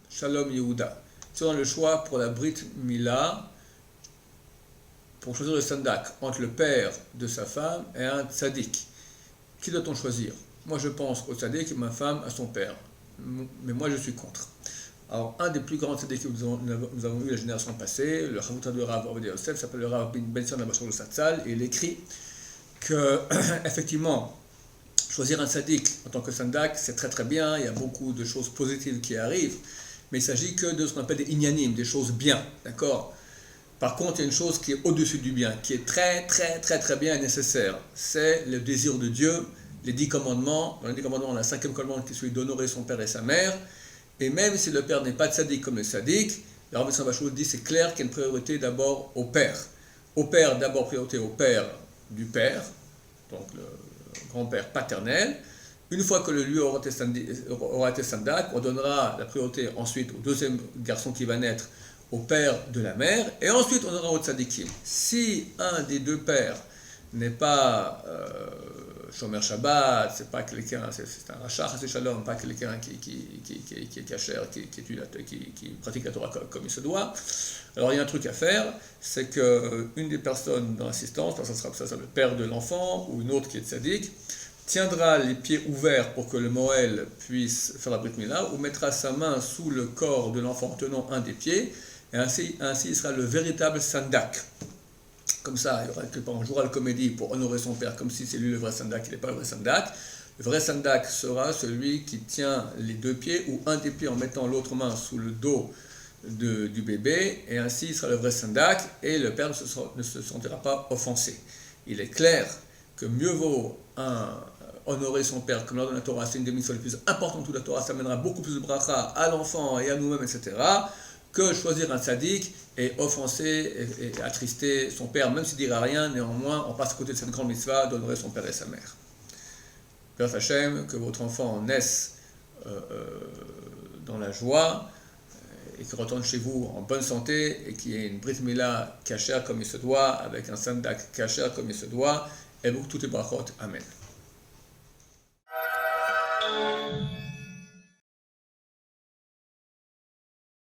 Shalom Yehuda. Tu as le choix pour la Brit Mila, pour choisir le sandak, entre le père de sa femme et un tzaddik. Qui doit-on choisir? Moi je pense au tzaddik et ma femme à son père. Mais moi je suis contre. Alors, un des plus grands tzaddik que nous avons eu la génération passée, le Chavruta de Rav Ovadia Yosef, s'appelle le Rav Ben Sion Abashur Satzal, et il écrit que, effectivement, choisir un tzaddik en tant que sandak, c'est très très bien, il y a beaucoup de choses positives qui arrivent, mais il ne s'agit que de ce qu'on appelle des inyanim, des choses bien, d'accord? Par contre, il y a une chose qui est au-dessus du bien, qui est très très très très bien et nécessaire, c'est le désir de Dieu, les 10 commandements. Dans les 10 commandements, on a le 5e commandement qui est celui d'honorer son père et sa mère, et même si le père n'est pas tzaddik comme le tzaddik, le Rav Tzaddik Bachou dit c'est clair qu'il y a une priorité d'abord au père. Au père, d'abord priorité au père du père, donc le grand-père paternel. Une fois que le lieu aura été sandak, on donnera la priorité ensuite au deuxième garçon qui va naître, au père de la mère, et ensuite on aura au tzadikim. Si un des deux pères n'est pas Shomer Shabbat, c'est pas quelqu'un, c'est un rachat, c'est shalom, pas quelqu'un qui est cachère, qui pratique la Torah comme il se doit. Alors il y a un truc à faire, c'est qu'une des personnes dans l'assistance, ça sera le père de l'enfant ou une autre qui est tzaddik, tiendra les pieds ouverts pour que le Moël puisse faire la Brit Mila, ou mettra sa main sous le corps de l'enfant en tenant un des pieds, et ainsi il sera le véritable sandak. Comme ça, on jouera la comédie pour honorer son père, comme si c'est lui le vrai sandak, il n'est pas le vrai sandak. Le vrai sandak sera celui qui tient les deux pieds, ou un des pieds en mettant l'autre main sous le dos du bébé, et ainsi il sera le vrai sandak, et le père ne se sentira pas offensé. Il est clair que mieux vaut honorer son père, comme lors de la Torah, c'est une des missions les plus importantes de la Torah, ça amènera beaucoup plus de bracha à l'enfant et à nous-mêmes, etc., que choisir un tzaddik et offenser et attrister son père, même s'il ne dira rien, néanmoins, on passe à côté de cette grande mitzvah d'honorer son père et sa mère. Grâce à Hachem, que votre enfant naisse dans la joie et qu'il retourne chez vous en bonne santé et qu'il y ait une Brit Mila cachère comme il se doit, avec un sandak cachère comme il se doit, et beaucoup toutes les brachot. Amen.